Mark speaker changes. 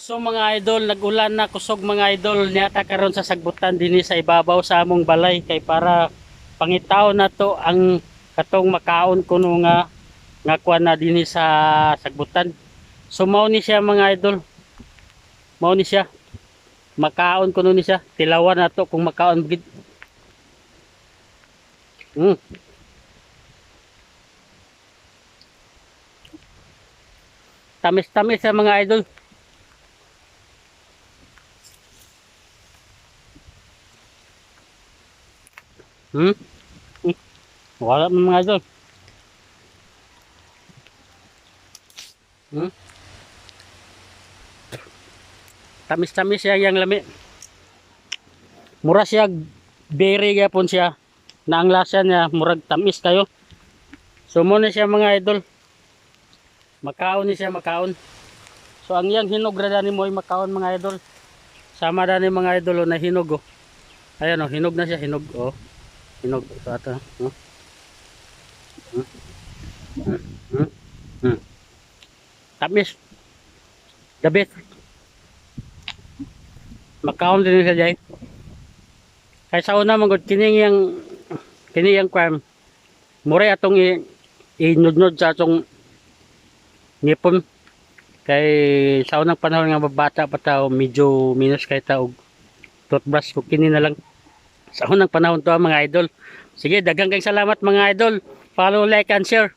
Speaker 1: So mga idol, nag-ulan na kusog mga idol niyata karon sa sagbutan dinhi sa ibabaw sa among balay kay para pangitaw na to ang katong makaon kuno nga kuan na dinhi sa sagbutan. So mao ni siya mga idol. Mao ni siya. Makaon kuno ni siya. Tilawan na to kung makaon gid. Mm. Tamis-tamis sa mga idol. Hmm? Hmm. Wala man mga idol. Hmm? Tamis-tamis siya yang lami. Mura siya berry gyapon siya. Na ang lasa niya murag tamis kayo. So mo na siya mga idol. Makaon ni siya makaon. So ang yang hinog ra dani mo ay makaon mga idol. Sama dani mga idol na hinog oh. Ayan oh, hinog na siya, hinog oh. Hinog ito ata. Oh. Hmm. Hmm. Hmm. Hmm. Tamis. The best. Makaon din siya dai. Kay sa una man gud kini yang kwan. Mure atong inudnod sa atong ngipon. Kay sa unang panahon nga bata pa tao medyo minus kay tao toothbrush ko kini na lang sa unang panahon to mga idol. Sige, daghang kayong salamat mga idol. Follow, like and share.